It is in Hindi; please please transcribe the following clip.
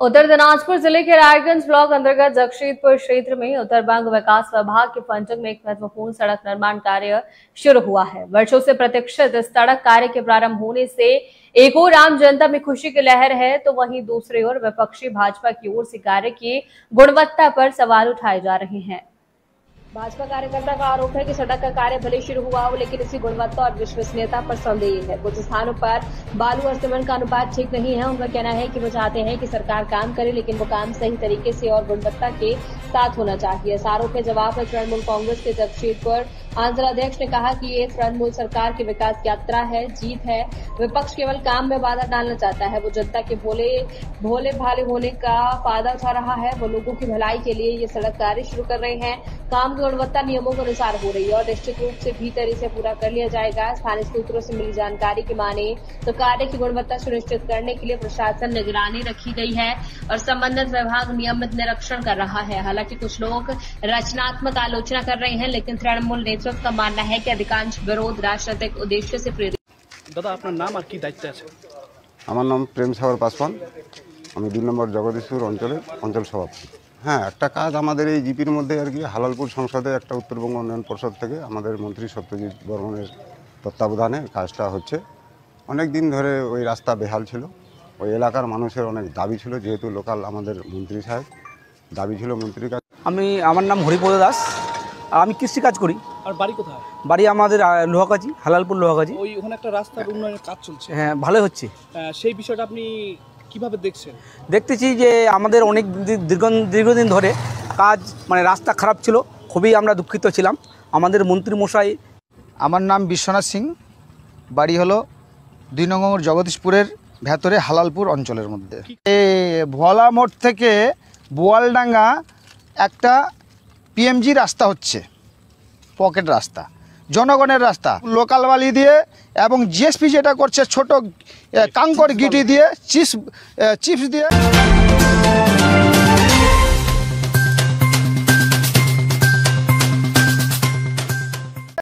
उत्तर दिनाजपुर जिले के रायगंज ब्लॉक अंतर्गत जगशीदपुर क्षेत्र में उत्तरबंग विकास विभाग के फंडिंग में एक महत्वपूर्ण सड़क निर्माण कार्य शुरू हुआ है। वर्षों से प्रतीक्षित इस सड़क कार्य के प्रारंभ होने से एक ओर आम जनता में खुशी की लहर है, तो वहीं दूसरी ओर विपक्षी भाजपा की ओर से कार्य की गुणवत्ता पर सवाल उठाए जा रहे हैं। भाजपा कार्यकर्ता का आरोप है कि सड़क का कार्य भले शुरू हुआ हो, लेकिन इसकी गुणवत्ता और विश्वसनीयता पर संदेह है। कुछ स्थानों पर बालू और सीमेंट का अनुपात ठीक नहीं है। उनका कहना है कि वो चाहते हैं कि सरकार काम करे, लेकिन वो काम सही तरीके से और गुणवत्ता के साथ होना चाहिए। इस आरोप के जवाब में तृणमूल कांग्रेस के जगशीदपुर अंचलाध्यक्ष ने कहा कि ये तृणमूल सरकार की विकास यात्रा है, जीत है। विपक्ष केवल काम में बाधा डालना चाहता है। वो जनता के भोले भाले होने का फायदा उठा रहा है। वो लोगों की भलाई के लिए ये सड़क कार्य शुरू कर रहे हैं। काम की गुणवत्ता नियमों के अनुसार हो रही है और निश्चित रूप से भीतर इसे पूरा कर लिया जाएगा। स्थानीय सूत्रों से मिली जानकारी की माने तो कार्य की गुणवत्ता सुनिश्चित करने के लिए प्रशासन निगरानी रखी गई है और संबंधित विभाग नियमित निरीक्षण कर रहा है। हालांकि कुछ लोग रचनात्मक आलोचना कर रहे हैं, लेकिन तृणमूल नेतृत्व का मानना है कि अधिकांश विरोध राजनीतिक उद्देश्य से प्रेरित। दादा আপনার নাম আর কি দায়িত্ব আছে? আমার নাম প্রেম সাগর পাসওয়ান, আমি 2 নম্বর জগদীশপুর অঞ্চল সভাপতি। হ্যাঁ, একটা কাজ আমাদের এই জিপির মধ্যে আর কি হালালপুর সংসদে একটা উত্তরবঙ্গ উন্নয়ন পরিষদ থেকে আমাদের মন্ত্রী সত্যজিৎ বর্মনের তত্ত্বাবধানে কাজটা হচ্ছে। অনেক দিন ধরে ওই রাস্তা বেহাল ছিল। ওই এলাকার মানুষের অনেক দাবি ছিল, যেহেতু লোকাল আমাদের মন্ত্রী সাহেব দাবি ছিল মন্ত্রীর কাছে। আমার নাম হরিপদ দাস, আমি কৃষি কাজ করি। আর বাড়ি কোথায়? বাড়ি আমাদের লোহাগাজী, হালালপুর লোহাগাজী। ওখানে একটা রাস্তার উন্নয়নের কাজ চলছে। হ্যাঁ, ভালো হচ্ছে। সেই বিষয়টা আপনি কিভাবে দেখছেন? দেখতেছি যে আমাদের অনেক দীর্ঘদিন ধরে কাজ রাস্তা খারাপ ছিল, খুবই আমরা দুঃখিত ছিলাম। আমাদের মন্ত্রী মশাই। আমার নাম বিশ্বনাথ সিং, বাড়ি হলো 2 নম্বর জগদীশপুরের ভেতরে হালালপুর অঞ্চলের মধ্যে। ভোলা মোড় থেকে বোয়ালডাঙ্গা একটা পিএমজি রাস্তা হচ্ছে, পকেট রাস্তা, জনগণের রাস্তা। লোকাল বালি দিয়ে এবং জিএসপি যেটা করছে ছোট কাঙ্কর গিটি দিয়ে চিপস দিয়ে।